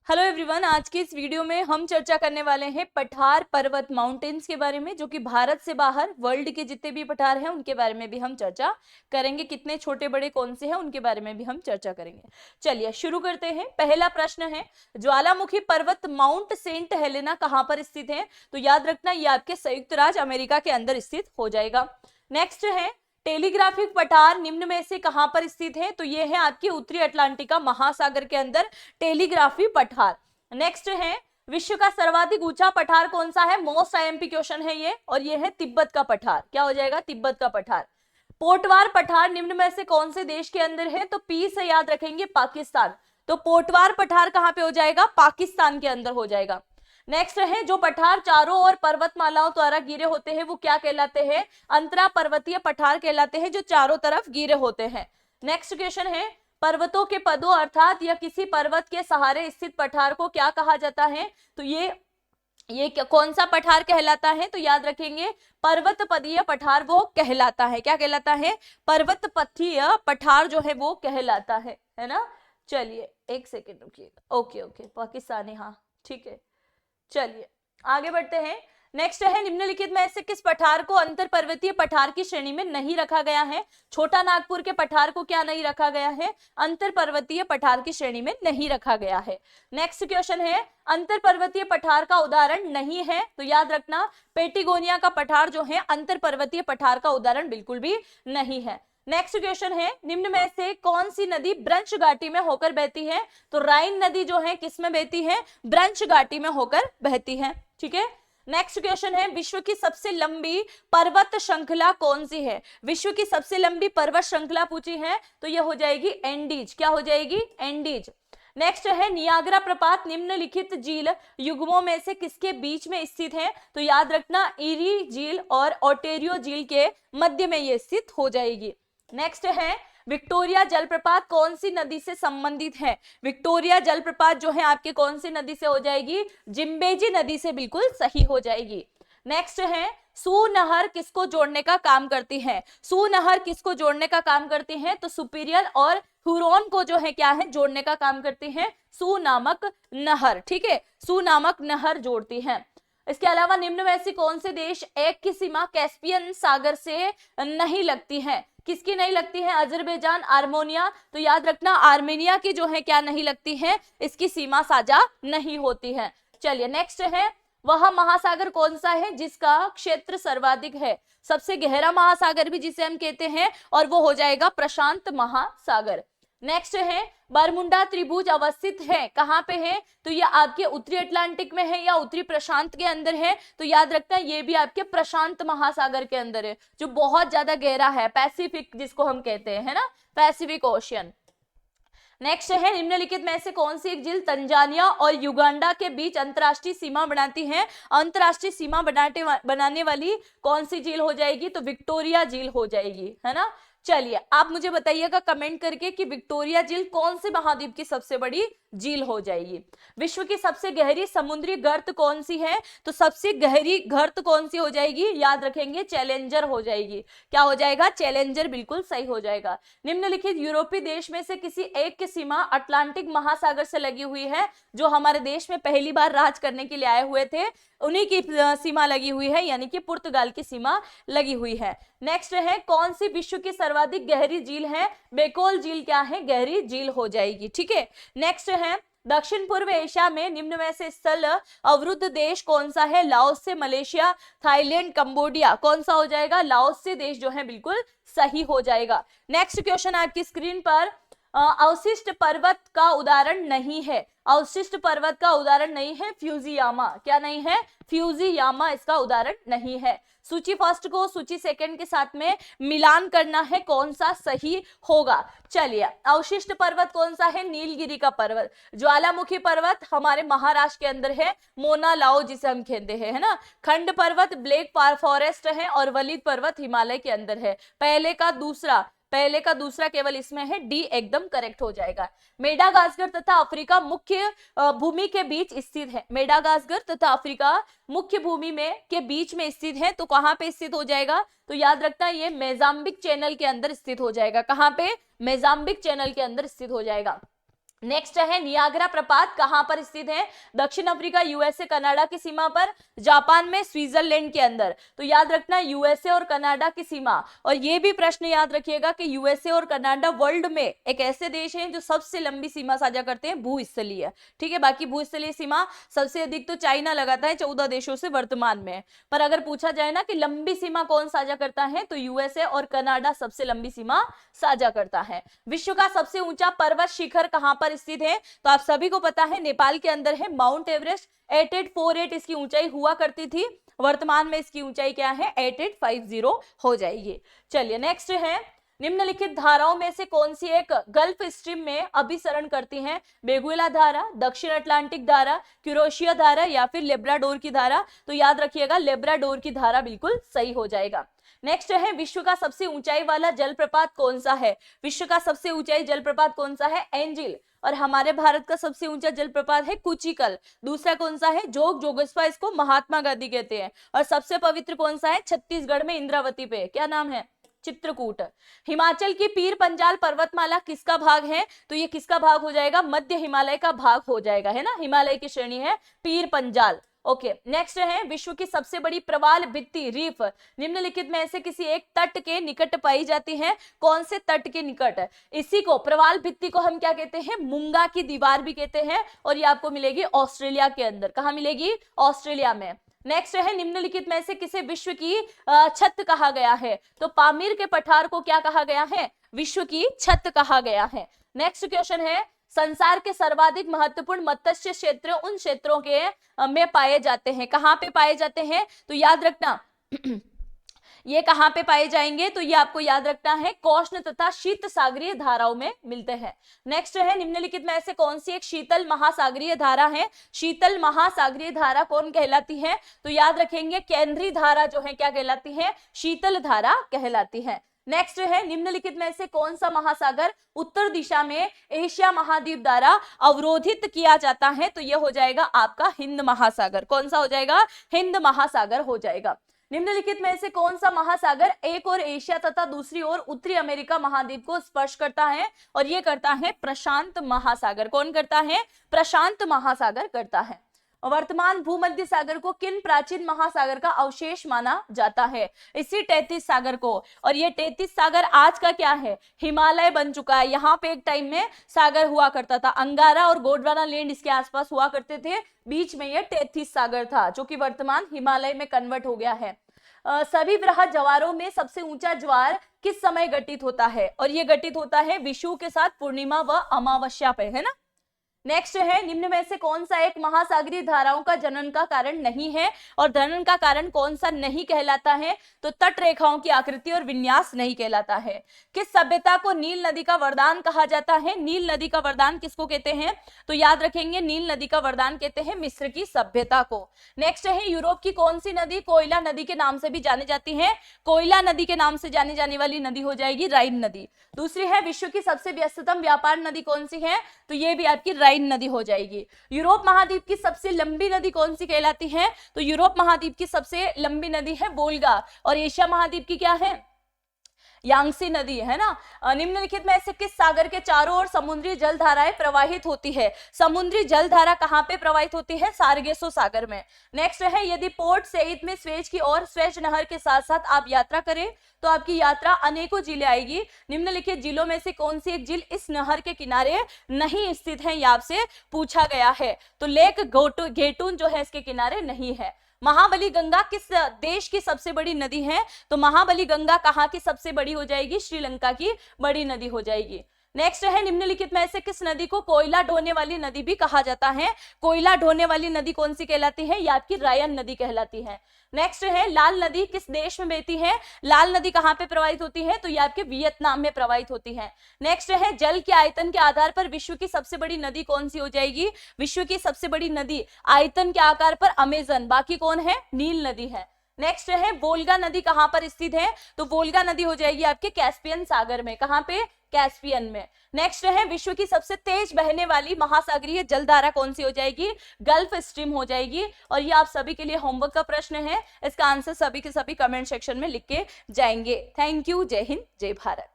Hello everyone, आज की इस वीडियो में हम चर्चा करने वाले हैं पठार पर्वत माउंटेन्स के बारे में, जो कि भारत से बाहर वर्ल्ड के जितने भी पठार हैं उनके बारे में भी हम चर्चा करेंगे। कितने छोटे बड़े कौन से हैं उनके बारे में भी हम चर्चा करेंगे। चलिए शुरू करते हैं। पहला प्रश्न है, ज्वालामुखी पर्वत माउंट सेंट हेलेना कहाँ पर स्थित है? तो याद रखना, ये आपके संयुक्त राज्य अमेरिका के अंदर स्थित हो जाएगा। नेक्स्ट है, टेलीग्राफिक पठार निम्न में से कहां पर स्थित है? तो ये है आपके उत्तरी अटलांटिका महासागर के अंदर टेलीग्राफी पठार। नेक्स्ट है, विश्व का सर्वाधिक ऊंचा पठार कौन सा है? मोस्ट आईएमपी क्वेश्चन है ये, और ये है तिब्बत का पठार। क्या हो जाएगा? तिब्बत का पठार। पोटवार पठार निम्न में से कौन से देश के अंदर है? तो पी से याद रखेंगे, पाकिस्तान। तो पोटवार पठार कहां पे हो जाएगा? पाकिस्तान के अंदर हो जाएगा। नेक्स्ट है, जो पठार चारों ओर पर्वतमालाओं द्वारा घिरे होते हैं वो क्या कहलाते हैं? अंतरा पर्वतीय पठार कहलाते हैं, जो चारों तरफ घिरे होते हैं। नेक्स्ट क्वेश्चन है, पर्वतों के पदों अर्थात या किसी पर्वत के सहारे स्थित पठार को क्या कहा जाता है? तो ये कौन सा पठार कहलाता है? तो याद रखेंगे, पर्वत पदीय पठार वो कहलाता है। क्या कहलाता है? पर्वत पथीय पठार जो है वो कहलाता है ना। चलिए एक सेकेंड रुकिएगा। ओके ओके, पाकिस्तानी, हाँ ठीक है। चलिए आगे बढ़ते हैं। नेक्स्ट है, निम्नलिखित में से किस पठार को अंतर पर्वतीय पठार की श्रेणी में नहीं रखा गया है? छोटा नागपुर के पठार को क्या नहीं रखा गया है? अंतर पर्वतीय पठार की श्रेणी में नहीं रखा गया है। नेक्स्ट क्वेश्चन है, अंतर पर्वतीय पठार का उदाहरण नहीं है? तो याद रखना, पेटिगोनिया का पठार जो है अंतर पर्वतीय पठार का उदाहरण बिल्कुल भी नहीं है। नेक्स्ट क्वेश्चन है, निम्न में से कौन सी नदी ब्रंश घाटी में होकर बहती है? तो राइन नदी जो है किस में बहती है? ब्रंश घाटी में होकर बहती है। ठीक है। नेक्स्ट क्वेश्चन है, विश्व की सबसे लंबी पर्वत श्रृंखला कौन सी है? विश्व की सबसे लंबी पर्वत श्रृंखला पूछी है तो यह हो जाएगी एंडीज। क्या हो जाएगी? एंडीज। नेक्स्ट है, नियाग्रा प्रपात निम्नलिखित झील युग्मों में से किसके बीच में स्थित है? तो याद रखना, ईरी झील और ओटेरियो झील के मध्य में यह स्थित हो जाएगी। नेक्स्ट है, विक्टोरिया जलप्रपात कौन सी नदी से संबंधित है? विक्टोरिया जलप्रपात जो है आपके कौन सी नदी से हो जाएगी? जिम्बेजी नदी से बिल्कुल सही हो जाएगी। नेक्स्ट है, सू नहर किसको जोड़ने का काम करती है? सू नहर किसको जोड़ने का काम करती है? तो सुपीरियर और हुरोन को जो है क्या है? जोड़ने का काम करती है सू नामक नहर। ठीक है, सू नामक नहर जोड़ती है। इसके अलावा निम्न में से कौन से देश एक की सीमा कैस्पियन सागर से नहीं लगती है? किसकी नहीं लगती है? Azerbaijan, Armenia. तो याद रखना, आर्मेनिया की जो है क्या नहीं लगती है? इसकी सीमा साझा नहीं होती है। चलिए नेक्स्ट है, वह महासागर कौन सा है जिसका क्षेत्र सर्वाधिक है? सबसे गहरा महासागर भी जिसे हम कहते हैं, और वो हो जाएगा प्रशांत महासागर। नेक्स्ट है, बरमुंडा त्रिभुज अवस्थित है कहां पे है? तो ये आपके उत्तरी अटलांटिक में है या उत्तरी प्रशांत के अंदर है? तो याद रखना, ये भी आपके प्रशांत महासागर के अंदर है, जो बहुत ज्यादा गहरा है, पैसिफिक जिसको हम कहते हैं, है ना, पैसिफिक ओशियन। नेक्स्ट है, निम्नलिखित में से कौन सी एक झील तंजानिया और युगांडा के बीच अंतरराष्ट्रीय सीमा बनाती है? अंतरराष्ट्रीय सीमा बनाने वाली कौन सी झील हो जाएगी? तो विक्टोरिया झील हो जाएगी, है ना। चलिए आप मुझे बताइएगा कमेंट करके कि विक्टोरिया झील कौन से महाद्वीप की सबसे बड़ी झील हो जाएगी। विश्व की सबसे गहरी समुद्री गर्त कौन सी है? तो सबसे गहरी गर्त कौन सी हो जाएगी? याद रखेंगे, चैलेंजर हो जाएगी। क्या हो जाएगा? चैलेंजर बिल्कुल सही हो जाएगा। निम्नलिखित यूरोपीय देश में से किसी एक की सीमा अटलांटिक महासागर से लगी हुई है? जो हमारे देश में पहली बार राज करने के लिए आए हुए थे उन्हीं की सीमा लगी हुई है, यानी कि पुर्तगाल की सीमा लगी हुई है। नेक्स्ट है, कौन सी विश्व की सर्वाधिक गहरी झील है? बेकोल झील क्या है? गहरी झील हो जाएगी। ठीक है। नेक्स्ट है, दक्षिण पूर्व एशिया में निम्न में से स्थल अवरुद्ध देश कौन सा है? लाओस से, मलेशिया, थाईलैंड, कंबोडिया। कौन सा हो जाएगा? लाओस से देश जो है बिल्कुल सही हो जाएगा। नेक्स्ट क्वेश्चन आपकी स्क्रीन पर, अवशिष्ट पर्वत का उदाहरण नहीं है। अवशिष्ट पर्वत का उदाहरण नहीं है फ्यूजियामा। क्या नहीं है? फ्यूजियामा इसका उदाहरण नहीं है। सूची फर्स्ट को सूची सेकंड के साथ में मिलान करना है, कौन सा सही होगा। चलिए, अवशिष्ट पर्वत कौन सा है? नीलगिरी का पर्वत। ज्वालामुखी पर्वत हमारे महाराष्ट्र के अंदर है, मोना लाओ जिसे हम कहते हैं, है ना। खंड पर्वत ब्लैक फॉरेस्ट है, और वलिद पर्वत हिमालय के अंदर है। पहले का दूसरा केवल इसमें है, डी एकदम करेक्ट हो जाएगा। मेडागास्कर तथा अफ्रीका मुख्य भूमि के बीच स्थित है। मेडागास्कर तथा अफ्रीका मुख्य भूमि में के बीच में स्थित है, तो कहां पे स्थित हो जाएगा? तो याद रखना, ये मोजाम्बिक चैनल के अंदर स्थित हो जाएगा। कहां पे? मोजाम्बिक चैनल के अंदर स्थित हो जाएगा। नेक्स्ट है नियाग्रा प्रपात कहां पर स्थित है? दक्षिण अफ्रीका, यूएसए, कनाडा की सीमा पर, जापान में, स्विट्जरलैंड के अंदर। तो याद रखना यूएसए और कनाडा की सीमा। और ये भी प्रश्न याद रखिएगा कि यूएसए और कनाडा वर्ल्ड में एक ऐसे देश हैं जो सबसे लंबी सीमा साझा करते हैं, भूस्थलीय। ठीक है, बाकी भूस्थलीय सीमा सबसे अधिक तो चाइना लगाता है 14 देशों से वर्तमान में। पर अगर पूछा जाए ना कि लंबी सीमा कौन साझा करता है, तो यूएसए और कनाडा सबसे लंबी सीमा साझा करता है। विश्व का सबसे ऊंचा पर्वत शिखर कहां पर स्थित है? तो आप सभी को पता है नेपाल के अंदर है माउंट एवरेस्ट। 8848 इसकी ऊंचाई हुआ करती थी, वर्तमान में इसकी ऊंचाई क्या है? 8850 हो जाएगी। चलिए नेक्स्ट है, निम्नलिखित धाराओं में से कौन सी एक गल्फ स्ट्रीम में अभिसरण करती है? बेगुएला धारा, दक्षिण अटलांटिक धारा, क्यूरोशिया धारा या फिर लेब्राडोर की धारा? तो याद रखिएगा लेब्राडोर की धारा बिल्कुल सही हो जाएगा। नेक्स्ट है, विश्व का सबसे ऊंचाई वाला जलप्रपात कौन सा है? विश्व का सबसे ऊंचाई जलप्रपात कौन सा है? एंजिल। और हमारे भारत का सबसे ऊंचा जलप्रपात है कुचिकल। दूसरा कौन सा है? जोग जोगस्पा, इसको महात्मा गांधी कहते हैं। और सबसे पवित्र कौन सा है? छत्तीसगढ़ में इंद्रावती पे, क्या नाम है? चित्रकूट। हिमाचल की पीर पंजाल पर्वतमाला किसका भाग है? तो ये किसका भाग हो जाएगा? मध्य हिमालय का भाग हो जाएगा, है ना, हिमालय की श्रेणी है पीर पंजाल। ओके, नेक्स्ट है, विश्व की सबसे बड़ी प्रवाल भित्ति रीफ निम्नलिखित में से किसी एक तट के निकट पाई जाती है? कौन से तट के निकट? इसी को, प्रवाल भित्ति को हम क्या कहते हैं? मूंगा की दीवार भी कहते हैं। और ये आपको मिलेगी ऑस्ट्रेलिया के अंदर। कहां मिलेगी? ऑस्ट्रेलिया में। नेक्स्ट है, निम्नलिखित में से किसे विश्व की छत कहा गया है? तो पामीर के पठार को क्या कहा गया है? विश्व की छत कहा गया है। नेक्स्ट क्वेश्चन है, संसार के सर्वाधिक महत्वपूर्ण मत्स्य क्षेत्र उन क्षेत्रों के में पाए जाते हैं। कहां पे पाए जाते हैं? तो याद रखना ये कहां पे पाए जाएंगे? तो ये आपको याद रखना है कोष्ण तथा शीत सागरीय धाराओं में मिलते हैं। नेक्स्ट है, निम्नलिखित में से कौन सी एक शीतल महासागरीय धारा है? शीतल महासागरीय धारा कौन कहलाती है? तो याद रखेंगे केंद्रीय धारा जो है क्या कहलाती है? शीतल धारा कहलाती है। नेक्स्ट है, निम्नलिखित में से कौन सा महासागर उत्तर दिशा में एशिया महाद्वीप द्वारा अवरोधित किया जाता है? तो यह हो जाएगा आपका हिंद महासागर। कौन सा हो जाएगा? हिंद महासागर हो जाएगा। निम्नलिखित में से कौन सा महासागर एक और एशिया तथा दूसरी ओर उत्तरी अमेरिका महाद्वीप को स्पर्श करता है? और यह करता है प्रशांत महासागर। कौन करता है? प्रशांत महासागर करता है। वर्तमान भूमध्य सागर को किन प्राचीन महासागर का अवशेष माना जाता है? इसी 33 सागर को। और ये 33 सागर आज का क्या है? हिमालय बन चुका है। यहाँ पे एक टाइम में सागर हुआ करता था, अंगारा और गोंडवाना लैंड इसके आसपास हुआ करते थे। बीच में ये 33 सागर था जो कि वर्तमान हिमालय में कन्वर्ट हो गया है। सभी वृहद ज्वारों में सबसे ऊंचा ज्वार किस समय घटित होता है? और ये घटित होता है विषुव के साथ पूर्णिमा व अमावस्या पे, है ना। नेक्स्ट है, निम्न में से कौन सा एक महासागरीय धाराओं का जनन का कारण नहीं है? और जनन का कारण कौन सा नहीं कहलाता है? तो तट रेखाओं की आकृति और विन्यास नहीं कहलाता है। किस सभ्यता को नील नदी का वरदान कहा जाता है? नील नदी का वरदान किसको कहते हैं? तो याद रखेंगे नील नदी का वरदान कहते हैं मिस्र की सभ्यता को। नेक्स्ट है, यूरोप की कौन सी नदी कोयला नदी के नाम से भी जानी जाती है? कोयला नदी के नाम से जानी जाने वाली नदी हो जाएगी राइन नदी। दूसरी है, विश्व की सबसे व्यस्ततम व्यापार नदी कौन सी है? तो ये भी आपकी राइन नदी हो जाएगी। यूरोप महाद्वीप की सबसे लंबी नदी कौन सी कहलाती है? तो यूरोप महाद्वीप की सबसे लंबी नदी है वोल्गा। और एशिया महाद्वीप की क्या है? यांगसी नदी, है ना। निम्नलिखित में से किस सागर के चारों ओर समुद्री जल धाराएं प्रवाहित होती है? समुद्री जल धारा कहां पे प्रवाहित होती है? सार्गेसो सागर में। नेक्स्ट है, यदि पोर्ट सेईद में स्वेज की और स्वेज नहर के साथ साथ आप यात्रा करें तो आपकी यात्रा अनेकों जिले आएगी। निम्नलिखित जिलों में से कौन सी एक जिल इस नहर के किनारे नहीं स्थित है? ये आपसे पूछा गया है। तो लेक घेटून जो है इसके किनारे नहीं है। महाबली गंगा किस देश की सबसे बड़ी नदी है? तो महाबली गंगा कहाँ की सबसे बड़ी हो जाएगी? श्रीलंका की बड़ी नदी हो जाएगी। नेक्स्ट है, निम्नलिखित में से किस नदी को कोयला ढोने वाली नदी भी कहा जाता है? कोयला ढोने वाली नदी कौन सी कहलाती है? ये आपकी रायन नदी कहलाती है। नेक्स्ट है, लाल नदी किस देश में बहती है? लाल नदी कहां पे प्रवाहित होती है? तो ये आपके वियतनाम में प्रवाहित होती है। नेक्स्ट है, जल के आयतन के आधार पर विश्व की सबसे बड़ी नदी कौन सी हो जाएगी? विश्व की सबसे बड़ी नदी आयतन के आकार पर अमेजन, बाकी कौन है? नील नदी है। नेक्स्ट है, वोल्गा नदी कहां पर स्थित है? तो वोल्गा नदी हो जाएगी आपके कैस्पियन सागर में। कहां पे? कैस्पियन में। नेक्स्ट है, विश्व की सबसे तेज बहने वाली महासागरीय जलधारा कौन सी हो जाएगी? गल्फ स्ट्रीम हो जाएगी। और ये आप सभी के लिए होमवर्क का प्रश्न है, इसका आंसर सभी के सभी कमेंट सेक्शन में लिख के जाएंगे। Thank you. जय हिंद, जय भारत।